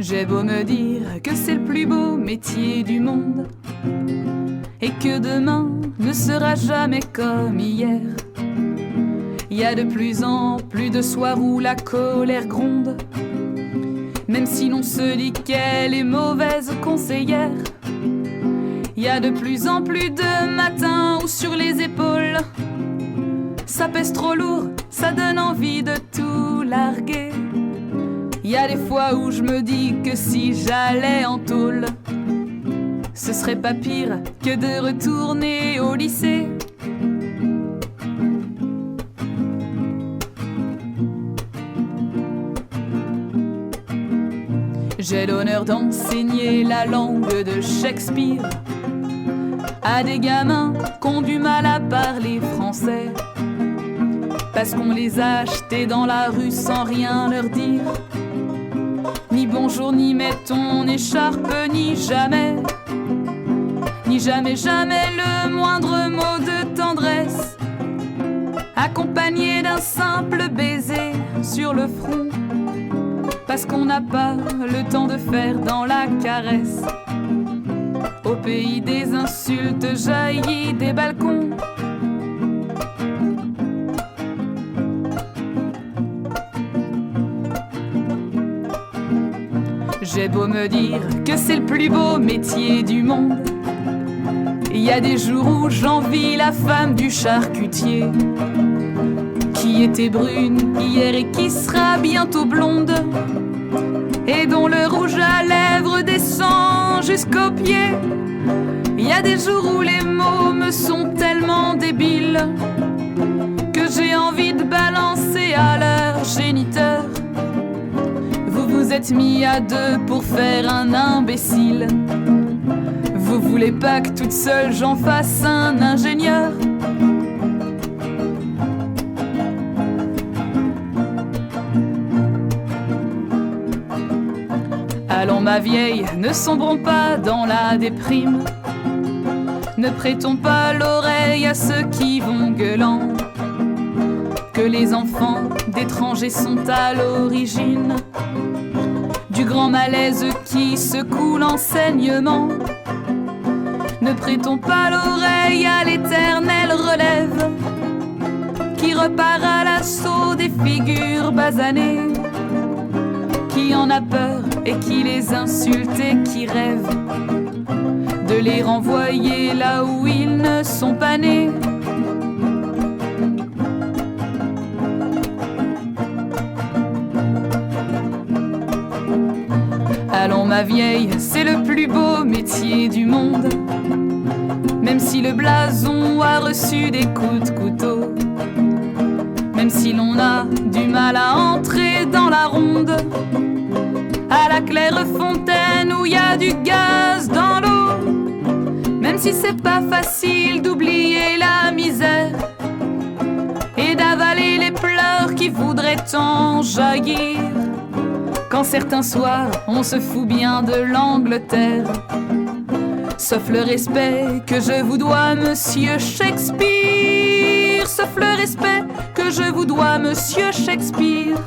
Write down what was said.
J'ai beau me dire que c'est le plus beau métier du monde et que demain ne sera jamais comme hier. Il y a de plus en plus de soirs où la colère gronde, même si l'on se dit qu'elle est mauvaise conseillère. Il y a de plus en plus de matins où sur les épaules ça pèse trop lourd, ça donne envie de tout larguer. Il y a des fois où je me dis que si j'allais en tôle, ce serait pas pire que de retourner au lycée. J'ai l'honneur d'enseigner la langue de Shakespeare à des gamins qui ont du mal à parler français, parce qu'on les a achetés dans la rue sans rien leur dire. Ni bonjour, ni mets ton écharpe, ni jamais, jamais le moindre mot de tendresse, accompagné d'un simple baiser sur le front, parce qu'on n'a pas le temps de faire dans la caresse. Au pays des insultes jaillies des balcons, j'ai beau me dire que c'est le plus beau métier du monde, il y a des jours où j'envie la femme du charcutier, qui était brune hier et qui sera bientôt blonde, et dont le rouge à lèvres descend jusqu'aux pieds. Il y a des jours où les mots me sont tellement débiles que j'ai envie de balancer à leur géniteur. Vous vous êtes mis à deux pour faire un imbécile. Vous voulez pas que toute seule j'en fasse un ingénieur? Allons ma vieille, ne sombrons pas dans la déprime, ne prêtons pas l'oreille à ceux qui vont gueulant que les enfants d'étrangers sont à l'origine du grand malaise qui secoue l'enseignement. Ne prêtons pas l'oreille à l'éternelle relève qui repart à l'assaut des figures basanées, qui en a peur et qui les insulte et qui rêve de les renvoyer là où ils ne sont pas nés. Allons ma vieille, c'est le plus beau métier du monde, même si le blason a reçu des coups de couteau, même si l'on a du mal à entrer dans la ronde, à la claire fontaine où y a du gaz dans l'eau, même si c'est pas facile d'oublier la misère et d'avaler les pleurs qui voudraient en jaillir, quand certains soirs on se fout bien de l'Angleterre, sauf le respect que je vous dois, monsieur Shakespeare, sauf le respect que je vous dois, monsieur Shakespeare.